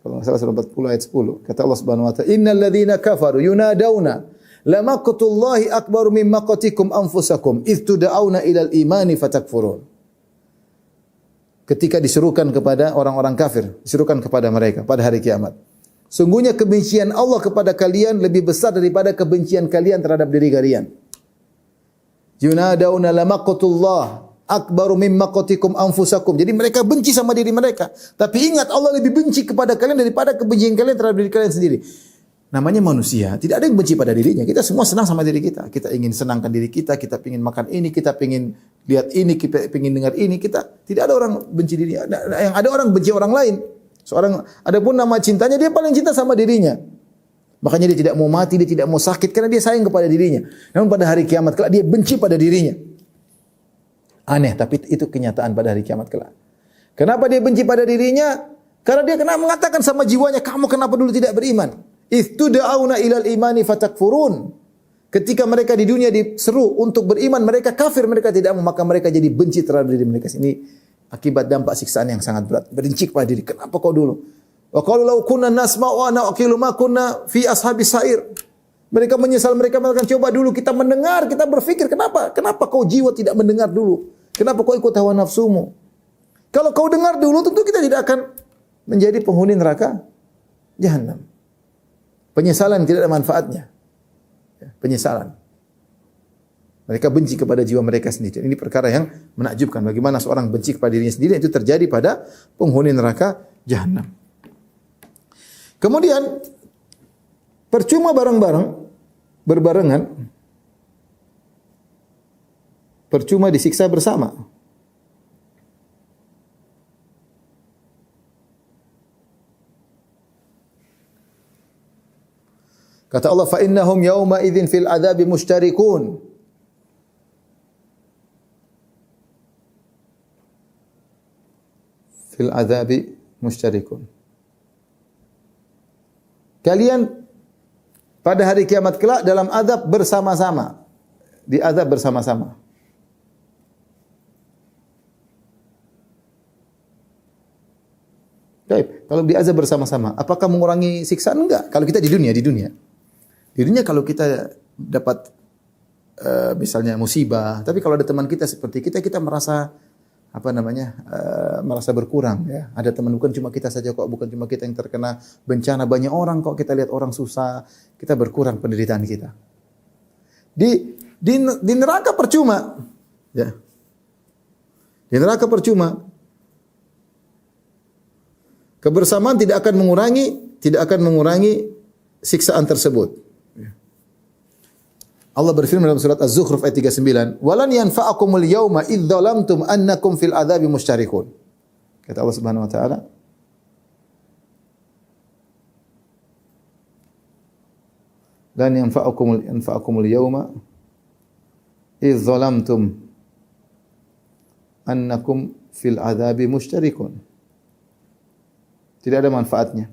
kalau nggak salah surat 40 ayat 10, kata Allah Subhanahu wa taala, "Innal ladzina kafaru yunadawna lamaqtullahi akbaru min maqatikum anfusakum idh tud'auna ilal imani fatakfurun." Ketika diserukan kepada orang-orang kafir, diserukan kepada mereka pada hari kiamat. Sungguhnya kebencian Allah kepada kalian lebih besar daripada kebencian kalian terhadap diri kalian. Yunadawna lamaqtullah akbaru min maqatikum anfusakum. Jadi mereka benci sama diri mereka. Tapi ingat, Allah lebih benci kepada kalian daripada kebencian kalian terhadap diri kalian sendiri. Namanya manusia, tidak ada yang benci pada dirinya. Kita semua senang sama diri kita. Kita ingin senangkan diri kita, kita ingin makan ini, kita ingin lihat ini, kita ingin dengar ini. Kita tidak ada orang benci dirinya. Yang ada orang benci orang lain. Seorang, adapun nama cintanya, dia paling cinta sama dirinya. Makanya dia tidak mau mati, dia tidak mau sakit karena dia sayang kepada dirinya. Namun pada hari kiamat kelak dia benci pada dirinya. Aneh, tapi itu kenyataan pada hari kiamat kelak. Kenapa dia benci pada dirinya? Karena dia kena mengatakan sama jiwanya, kamu kenapa dulu tidak beriman? Istuda'auna ilal imani fatakfurun. Ketika mereka di dunia diseru untuk beriman, mereka kafir, mereka tidak mau, maka mereka jadi benci terhadap diri mereka. Ini akibat dampak siksaan yang sangat berat. Benci kepada diri. Kenapa kau dulu? Wa qalu law kunna nasma'u wa na'qilu ma kunna fi ashabis sa'ir. Mereka menyesal, mereka mengatakan, coba dulu kita mendengar, kita berfikir, kenapa? Kenapa kau jiwa tidak mendengar dulu? Kenapa kau ikut hawa nafsumu? Kalau kau dengar dulu, tentu kita tidak akan menjadi penghuni neraka Jahannam. Penyesalan tidak ada manfaatnya. Penyesalan. Mereka benci kepada jiwa mereka sendiri. Ini perkara yang menakjubkan. Bagaimana seorang benci kepada dirinya sendiri, itu terjadi pada penghuni neraka Jahannam. Kemudian percuma bareng-bareng, berbarengan, percuma disiksa bersama. Kata Allah, fa innahum yauma idzin fil adzabi mushtarikun. Fil adzabi mushtarikun. Kalian pada hari kiamat kelak dalam azab bersama-sama. Di azab bersama-sama. Baik, kalau di azab bersama-sama, apakah mengurangi siksaan? Enggak. Kalau kita di dunia. Di dunia kalau kita dapat misalnya musibah, tapi kalau ada teman kita seperti kita merasa merasa berkurang ya. Ada teman, bukan cuma kita saja kok, bukan cuma kita yang terkena bencana, banyak orang kok, kita lihat orang susah, kita berkurang penderitaan kita. Di neraka percuma. Ya. Di neraka percuma. Kebersamaan tidak akan mengurangi siksaan tersebut. Allah berfirman dalam surat Az-Zukhruf ayat 39, "Walan yanfa'akumul yauma idz dzalamtum annakum fil adzabi musytarikun." Kata Allah Subhanahu wa taala, "Lan yanfa'akumul yauma idz zalamtum annakum fil adzabi musytarikun. Tidak ada manfaatnya.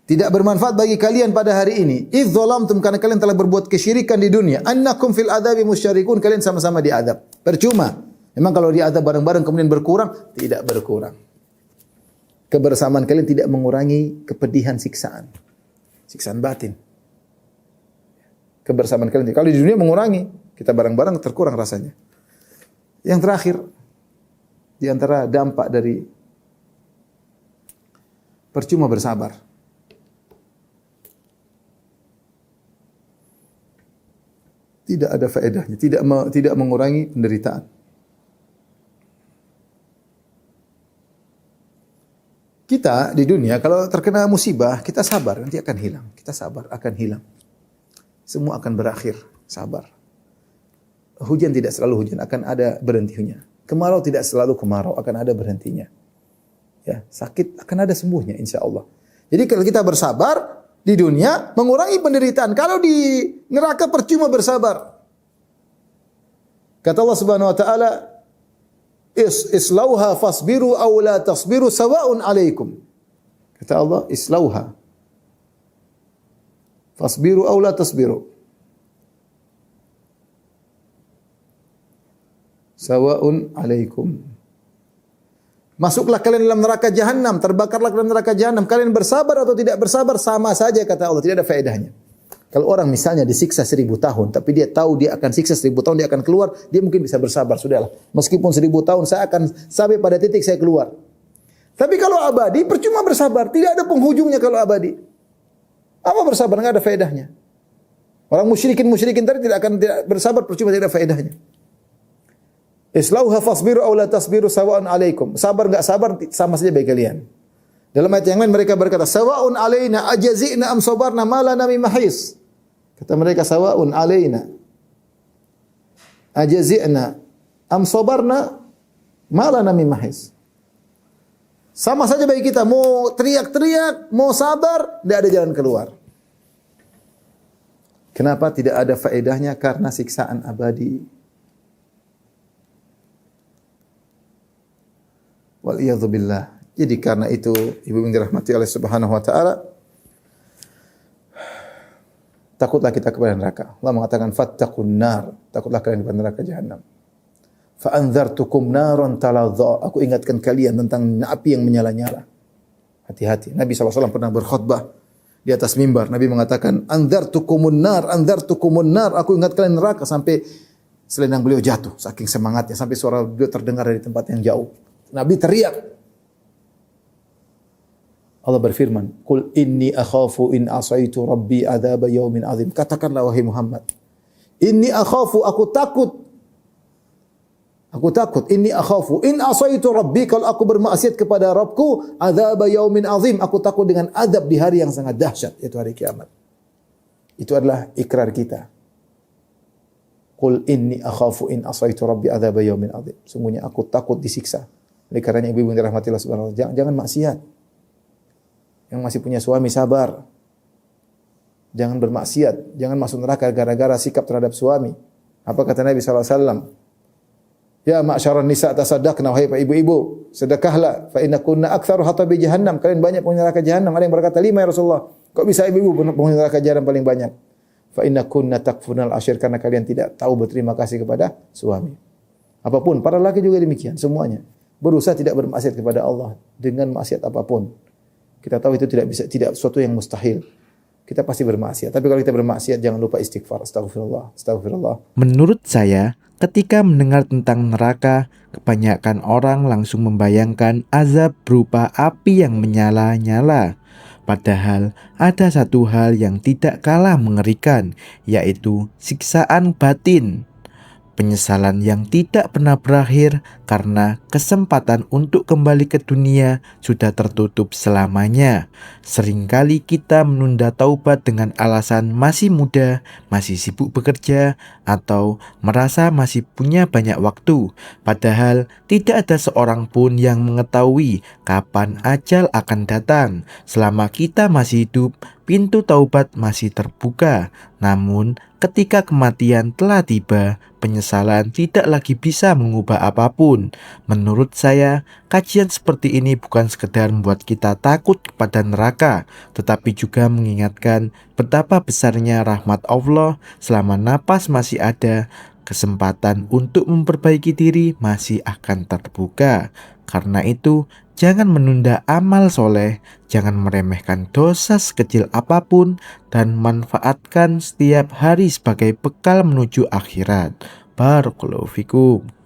Tidak bermanfaat bagi kalian pada hari ini. Idz zalamtum, karena kalian telah berbuat kesyirikan di dunia. Annakum fil adzabi musytarikun, kalian sama-sama diazab. Percuma. Memang kalau diazab bareng-bareng kemudian berkurang, tidak berkurang. Kebersamaan kalian tidak mengurangi kepedihan siksaan. Siksaan batin. Kebersamaan kalian kalau di dunia mengurangi, kita bareng-bareng terkurang rasanya. Yang terakhir, di antara dampak dari percuma bersabar. Tidak ada faedahnya, tidak mengurangi penderitaan. Kita di dunia kalau terkena musibah, kita sabar, nanti akan hilang. Kita sabar, akan hilang. Semua akan berakhir, sabar. Hujan tidak selalu hujan, akan ada berhentinya. Kemarau tidak selalu kemarau, akan ada berhentinya. Ya, sakit akan ada sembuhnya insyaallah. Jadi kalau kita bersabar di dunia mengurangi penderitaan. Kalau di neraka percuma bersabar. Kata Allah Subhanahu wa taala, islauha fasbiru aw la tasbiru sawa'un 'alaikum. Kata Allah, islauha fasbiru aw la tasbiru sawa'un 'alaikum. Masuklah kalian dalam neraka jahanam, terbakarlah dalam neraka jahanam. Kalian bersabar atau tidak bersabar sama saja, kata Allah, tidak ada faedahnya. Kalau orang misalnya disiksa 1000 tahun, tapi dia tahu dia akan siksa 1000 tahun, dia akan keluar, dia mungkin bisa bersabar, sudahlah. Meskipun 1000 tahun saya akan sampai pada titik saya keluar. Tapi kalau abadi, percuma bersabar, tidak ada penghujungnya kalau abadi. Apa bersabar? Enggak ada faedahnya. Orang musyrikin tadi tidak bersabar, percuma, tidak ada faedahnya. Islauha fasbiru aw la tasbiru sawa'un 'alaikum. Sabar enggak sabar sama saja bagi kalian. Dalam ayat yang lain mereka berkata, sawa'un 'alaina ajazina am sabarna ma lana min mahis. Kata mereka, sawa'un 'alaina ajazina am sabarna ma lana min mahis. Sama saja bagi kita, mau teriak-teriak, mau sabar, tidak ada jalan keluar. Kenapa tidak ada faedahnya? Karena siksaan abadi. Waliyadzubillah. Jadi karena itu, ibu yang dirahmati oleh Subhanahu wa taala, takutlah kita kepada neraka. Allah mengatakan fattaqun nar, takutlah kalian kepada neraka jahanam. Fa anzartukum naran taladha, aku ingatkan kalian tentang api yang menyala-nyala. Hati-hati. Nabi SAW pernah berkhutbah di atas mimbar. Nabi mengatakan anzartukumun nar, aku ingat kalian neraka, sampai selendang beliau jatuh saking semangatnya, sampai suara beliau terdengar dari tempat yang jauh. Nabi teriak. Allah berfirman, "Qul inni akhafu in asaitu rabbi adzab yaumin azim." Katakanlah wahai Muhammad, inni akhafu, aku takut. Inni akhafu in asaitu rabbi, kalau aku bermaksiat kepada Rabbku, adzab yaumin azim, aku takut dengan azab di hari yang sangat dahsyat, yaitu hari kiamat. Itu adalah ikrar kita. Qul inni akhafu in asaitu rabbi adzab yaumin azim. Sungguhnya aku takut disiksa. Oleh karenanya ibu-ibu yang dirahmati Allah Subhanahu wa taala, jangan maksiat. Yang masih punya suami sabar. Jangan bermaksiat, jangan masuk neraka gara-gara sikap terhadap suami. Apa kata Nabi sallallahu alaihi wasallam? Ya ma'syaran nisa tasaddaqna, wahai ibu-ibu, sedekahlah, fa innakunna aktsaru hatabi jahannam. Kalian banyak penghuni neraka jahannam. Ada yang berkata 5 ya Rasulullah. Kok bisa ibu-ibu penghuni neraka jahannam paling banyak? Fa innakunna takfurnal ashir, karena kalian tidak tahu berterima kasih kepada suami. Apapun, para laki juga demikian, semuanya. Berusaha tidak bermaksiat kepada Allah dengan maksiat apapun. Kita tahu itu tidak sesuatu yang mustahil. Kita pasti bermaksiat. Tapi kalau kita bermaksiat, jangan lupa istighfar. Astagfirullah. Menurut saya, ketika mendengar tentang neraka, kebanyakan orang langsung membayangkan azab berupa api yang menyala-nyala. Padahal ada satu hal yang tidak kalah mengerikan, yaitu siksaan batin. Penyesalan yang tidak pernah berakhir karena kesempatan untuk kembali ke dunia sudah tertutup selamanya. Seringkali kita menunda taubat dengan alasan masih muda, masih sibuk bekerja, atau merasa masih punya banyak waktu. Padahal tidak ada seorang pun yang mengetahui kapan ajal akan datang. Selama kita masih hidup, pintu taubat masih terbuka. Namun, ketika kematian telah tiba, penyesalan tidak lagi bisa mengubah apapun. Menurut saya, kajian seperti ini bukan sekedar membuat kita takut kepada neraka, tetapi juga mengingatkan betapa besarnya rahmat Allah selama napas masih ada. Kesempatan untuk memperbaiki diri masih akan terbuka. Karena itu, jangan menunda amal soleh, jangan meremehkan dosa sekecil apapun, dan manfaatkan setiap hari sebagai bekal menuju akhirat. Barakallahu fikum.